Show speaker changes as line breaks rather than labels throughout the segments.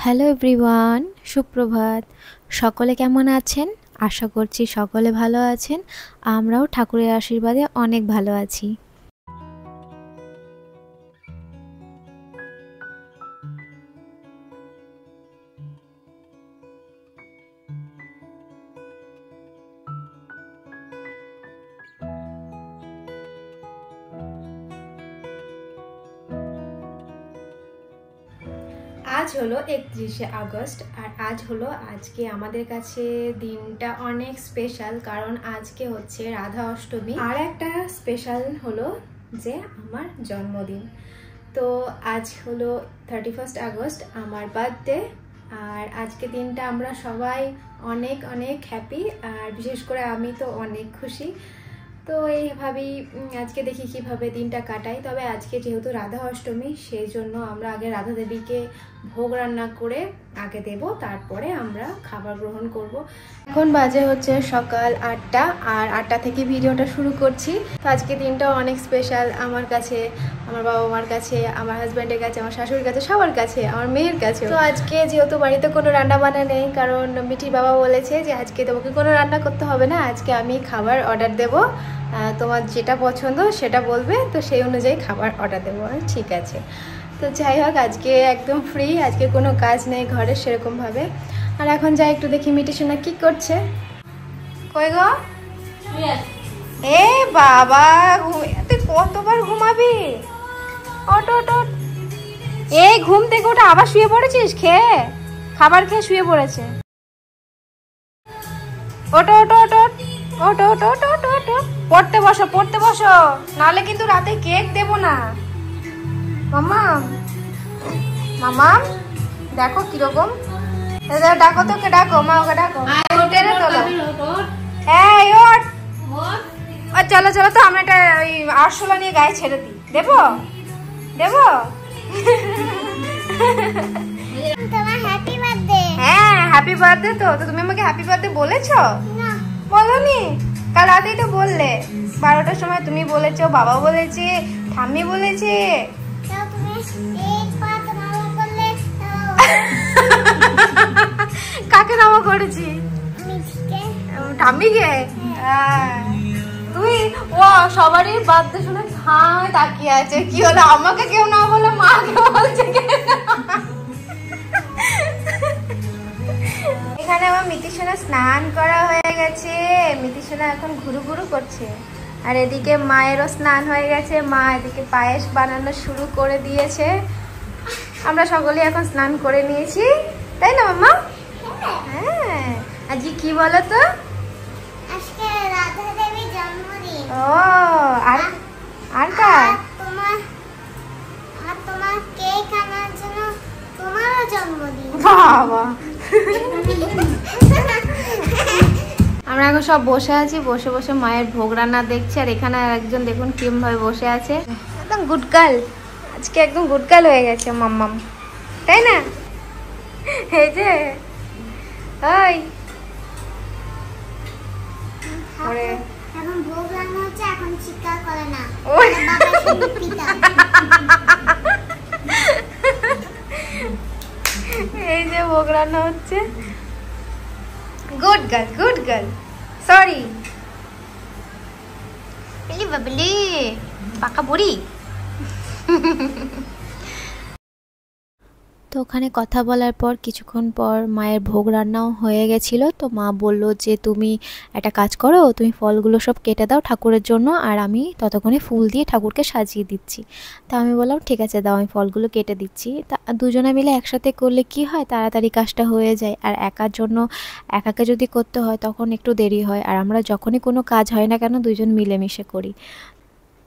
Hello everyone, সুপ্রভাত। সকলে কেমন আছেন? আশা করছি সকলে ভালো আছেন। আমরাও ঠাকুরের আশীর্বাদে অনেক ভালো আছি। আজ হলো 31শে আগস্ট আর আজকে আমাদের কাছে দিনটা অনেক স্পেশাল, কারণ আজকে হচ্ছে রাধা অষ্টমী। আর একটা স্পেশাল হলো যে আমার জন্মদিন। তো আজ হলো 31 আগস্ট, আমার বার্থডে। আর আজকে দিনটা আমরা সবাই অনেক অনেক হ্যাপি, আর বিশেষ করে আমি তো অনেক খুশি। তো এইভাবেই আজকে দেখি কিভাবে দিনটা কাটাই। তবে আজকে যেহেতু রাধা অষ্টমী, সেই জন্য আমরা আগে রাধা দেবীকে ভোগ রান্না করে আগে দেব, তারপরে আমরা খাবার গ্রহণ করব। এখন বাজে হচ্ছে সকাল 8টা, আর 8টা থেকে ভিডিওটা শুরু করছি। তো আজকে দিনটা অনেক স্পেশাল আমার কাছে, আমার বাবা মার কাছে, আমার হাজব্যান্ডের কাছে, আমার শাশুড়ির কাছে, সবার কাছে, আমার মেয়ের কাছে। তো আজকে যেহেতু বাড়িতে কোনো রান্না বান্না নেই, কারণ মিঠির বাবা বলেছে যে আজকে তোমাকে কোনো রান্না করতে হবে না, আজকে আমি খাবার অর্ডার দেবো, তোমার যেটা পছন্দ সেটা বলবে, তো সেই অনুযায়ী খাবার অর্ডার দেবো। ঠিক আছে। তো যাই হোক, আজকে একদম ফ্রি, আজকে কোনো কাজ নেই ঘরে সেরকমভাবে। আর এখন যাই একটু দেখি মিটি সোনা কি করছে। কই গো? এ বাবা, তুই কতবার ঘুমাবি? ওঠ ওঠ ওঠ। এই ঘুম থেকে ওটা আবার শুয়ে পড়েছিস? খেয়ে খাবার খেয়ে শুয়ে পড়েছে। ওটো ওটো ওটো ওটো ওটো ওটো ওটো ওটো, পড়তে বসো পড়তে বসো, নাহলে কিন্তু রাতে কেক দেবো না। মামা মামা দেখো কিরকম, ডাকো তোকে, ডাকো মা, ওকে ডাকো, টেনে তোলো। হ্যাঁ ওঠ, চলো চলো, তো আমরা একটা ওই আরশোলা নিয়ে গায়ে ছেড়ে দিই। দেবো দেবো? হ্যাঁ হ্যাপি বার্থডে। তো তুমি আমাকে হ্যাপি বার্থডে বলেছো? বলোনি? কাল রাতেই তো বললে, 12টার সময় তুমি বলেছো, বাবা বলেছে, ঠাম্মি বলেছে। কাকে নামা করেছি? ঠাম্মিকে। তুই ও সবারই বার্থডে শুনে হায় তাকিয়ে আছে, কি হলো আমাকে কেউ না বলে মাকে বলছে। এখানে আমার মিতি সোনা স্নান করা হয়ে গেছে, মিতি সোনা এখন ঘুরু ঘুরু করছে। আর এদিকে মায়েরও স্নান হয়ে গেছে, মা এদিকে পায়েস বানানো শুরু করে দিয়েছে। আমরা সকলেই এখন স্নান করে নিয়েছি, তাই না মাম্মা? হ্যাঁ। আজকে কি বলো তো?
আজকে রাধা দেবীর জন্মদিন।
ও আর আর কার?
তোমার কেক আনার জন্য তোমারও জন্মদিন।
বাবা, আমরা এখন সব বসে আছি, বসে বসে মায়ের ভোগ রান্না দেখছি। আর এখানে একজন দেখুন কিরম ভাবে বসে আছে, একদম গুড গার্ল। আজকে একদম গুড গার্ল হয়ে গেছে মাম্মাম, তাই না? এই যে ওই ওরে
এখন ভোগ রান্না হচ্ছে, এখন চিৎকার করে না।
ওই
বাবা শুধু পিতা।
এই যে ভোগ রান্না হচ্ছে। Good girl good girl, sorry বলি বাবলি পাকা বুড়ি। তো ওখানে কথা বলার পর কিছুক্ষণ পর মায়ের ভোগ রান্নাও হয়ে গেছিলো। তো মা বলল যে তুমি একটা কাজ করো, তুমি ফলগুলো সব কেটে দাও ঠাকুরের জন্য, আর আমি ততক্ষণে ফুল দিয়ে ঠাকুরকে সাজিয়ে দিচ্ছি। তা আমি বললাম ঠিক আছে দাও, আমি ফলগুলো কেটে দিচ্ছি। তা দুজনে মিলে একসাথে করলে কি হয়, তাড়াতাড়ি কাজটা হয়ে যায়। আর একার জন্য একাকে যদি করতে হয় তখন একটু দেরি হয়। আর আমরা যখনই কোনো কাজ হয় না কেন দুজন মিলেমিশে করি।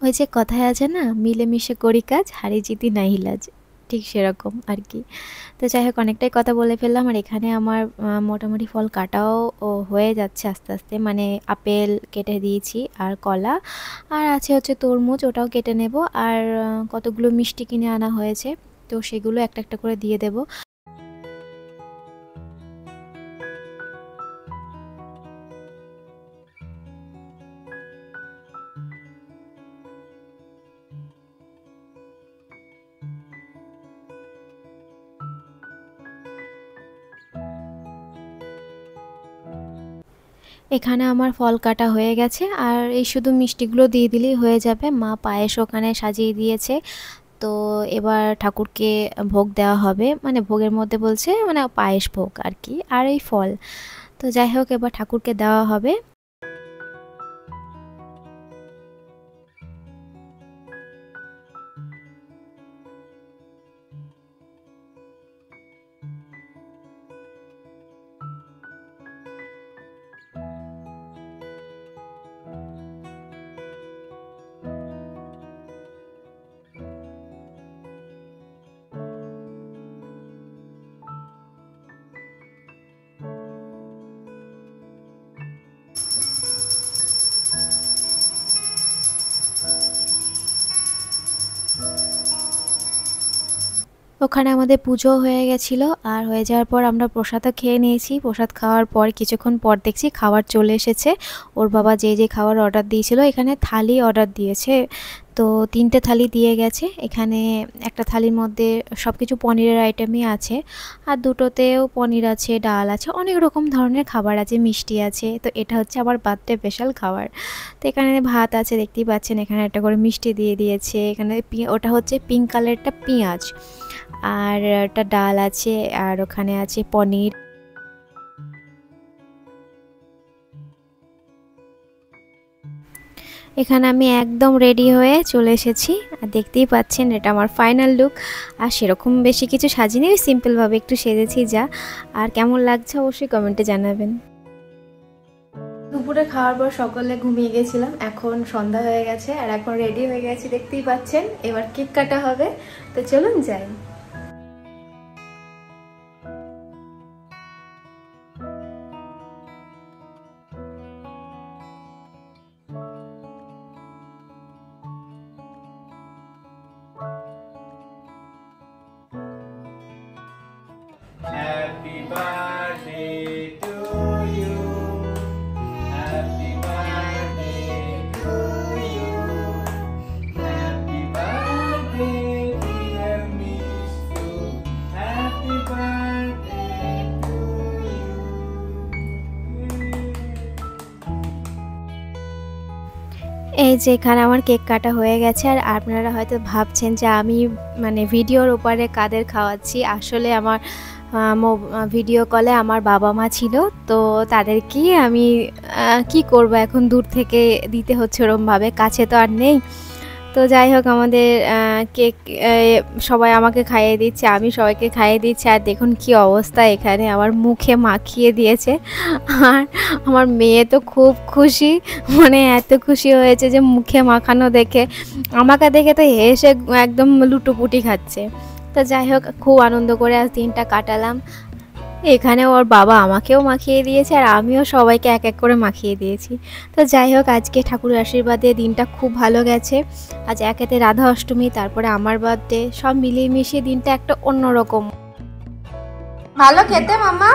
ওই যে কথায় আছে না, মিলেমিশে করি কাজ, হারি জিতি নাই লাজ, ঠিক সেরকম আর কি। তো যাই হোক, অনেকটাই কথা বলে ফেললাম। আর এখানে আমার মোটামুটি ফল কাটাও হয়ে যাচ্ছে আস্তে আস্তে, মানে আপেল কেটে দিয়েছি আর কলা, আর আছে হচ্ছে তরমুজ, ওটাও কেটে নেব। আর কতগুলো মিষ্টি কিনে আনা হয়েছে, তো সেগুলো একটা একটা করে দিয়ে দেব। এখানে আমার ফল কাটা হয়ে গেছে, আর এই শুধু মিষ্টিগুলো দিয়ে দিলেই হয়ে যাবে। মা পায়েস ওখানে সাজিয়ে দিয়েছে। তো এবার ঠাকুরকে ভোগ দেওয়া হবে, মানে ভোগের মধ্যে বলছে মানে পায়েস ভোগ আর কি, আর এই ফল। তো যাই হোক, এবার ঠাকুরকে দেওয়া হবে। ওখানে আমাদের পুজো হয়ে গেছিলো, আর হয়ে যাওয়ার পর আমরা প্রসাদও খেয়ে নিয়েছি। প্রসাদ খাওয়ার পর কিছুক্ষণ পর দেখছি খাবার চলে এসেছে। ওর বাবা যে যে খাবার অর্ডার দিয়েছিল, এখানে থালি অর্ডার দিয়েছে। তো 3টে থালি দিয়ে গেছে। এখানে একটা থালির মধ্যে সব কিছু পনিরের আইটেমই আছে, আর দুটোতেও পনির আছে, ডাল আছে, অনেক রকম ধরনের খাবার আছে, মিষ্টি আছে। তো এটা হচ্ছে আমার বার্থডে স্পেশাল খাবার। তো এখানে ভাত আছে, দেখতেই পাচ্ছেন। এখানে একটা করে মিষ্টি দিয়ে দিয়েছে। এখানে ওটা হচ্ছে পিঙ্ক কালারটা পেঁয়াজ, আর একটা ডাল আছে, আর ওখানে আছে পনির। এখানে আমি একদম রেডি হয়ে চলে এসেছি, আর দেখতেই পাচ্ছেন এটা আমার ফাইনাল লুক। আর সেরকম বেশি কিছু সাজিনি, সিম্পলভাবে একটু সেজেছি যা। আর কেমন লাগছে অবশ্যই কমেন্টে জানাবেন। দুপুরে খাওয়ার পর সকলে ঘুমিয়ে গেছিলাম, এখন সন্ধ্যা হয়ে গেছে, আর এখন রেডি হয়ে গেছি, দেখতেই পাচ্ছেন। এবার কেক কাটা হবে, তো চলুন যাই।
Happy birthday to you. Happy birthday to you. Happy birthday, dear Mishtu. Happy birthday to you.
এই যে এখানে আমার কেক কাটা হয়ে গেছে, আর আপনারা হয়তো ভাবছেন যে আমি মানে ভিডিওর উপরে কাদের খাওয়াচ্ছি। আসলে আমার ভিডিও কলে আমার বাবা মা ছিল, তো তাদেরকে আমি কি করব, এখন দূর থেকে দিতে হচ্ছে ওরমভাবে, কাছে তো আর নেই। তো যাই হোক, আমাদের কেক সবাই আমাকে খাইয়ে দিচ্ছে, আমি সবাইকে খাইয়ে দিচ্ছি। আর দেখুন কি অবস্থা, এখানে আমার মুখে মাখিয়ে দিয়েছে। আর আমার মেয়ে তো খুব খুশি, মানে এত খুশি হয়েছে যে মুখে মাখানো দেখে, আমাকে দেখে তো হেসে একদম লুটোপুটি খাচ্ছে। তো যাই হোক, খুব আনন্দ করে আজ দিনটা কাটালাম। এখানে ওর বাবা আমাকেও মাখিয়ে দিয়েছে, আর আমিও সবাইকে এক এক করে মাখিয়ে দিয়েছি। তো যাই হোক, আজকে ঠাকুরের আশীর্বাদে দিনটা খুব ভালো গেছে। আজ একেতে রাধা অষ্টমী, তারপরে আমার বার্থডে, সব মিলিয়ে মিশিয়ে দিনটা একটা অন্যরকম। ভালো খেতে মামা,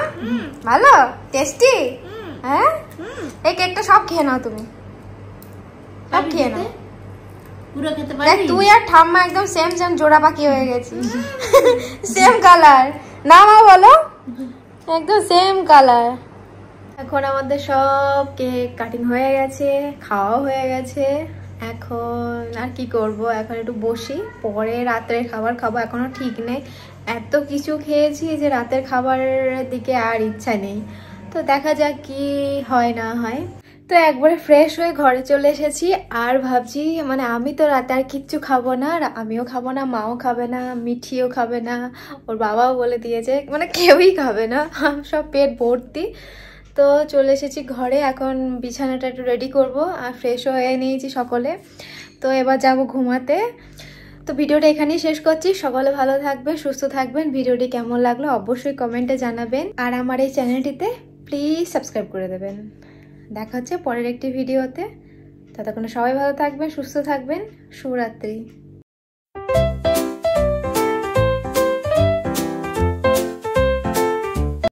ভালো টেস্টি। হ্যাঁ, এই কেকটা সব খেয়ে নাও, তুমি সব খেয়ে নাও।
পুরো খেতে
দেখ,
পারবি?
তুই আর ঠাম্মা একদম সেম সেম জোড়া পাখি হয়ে গেছি, সেম কালার না মা, বলো একদম সেম কালার। এখন আমাদের সব কেক কাটিং হয়ে গেছে, খাওয়া হয়ে গেছে। এখন আর কি করব, এখন একটু বসি, পরে রাতের খাবার খাবো। এখনো ঠিক নেই, এত কিছু খেয়েছি যে রাতের খাবারের দিকে আর ইচ্ছা নেই। তো দেখা যাক কি হয় না হয়। তো একবারে ফ্রেশ হয়ে ঘরে চলে এসেছি, আর ভাবছি মানে আমি তো রাতে আর কিচ্ছু খাবো না, আর আমিও খাবো না, মাও খাবে না, মিঠিও খাবে না, ওর বাবাও বলে দিয়েছে মানে কেউই খাবে না, সব পেট ভর্তি। তো চলে এসেছি ঘরে, এখন বিছানাটা একটু রেডি করব, আর ফ্রেশও হয়ে নিয়েছি সকলে। তো এবার যাব ঘুমাতে। তো ভিডিওটা এখানেই শেষ করছি। সকলে ভালো থাকবেন, সুস্থ থাকবেন। ভিডিওটি কেমন লাগলো অবশ্যই কমেন্টে জানাবেন, আর আমার এই চ্যানেলটিতে প্লিজ সাবস্ক্রাইব করে দেবেন। দেখা হচ্ছে পরের একটি ভিডিওতে। ততক্ষণে সবাই ভালো থাকবেন, সুস্থ থাকবেন। শুভরাত্রি।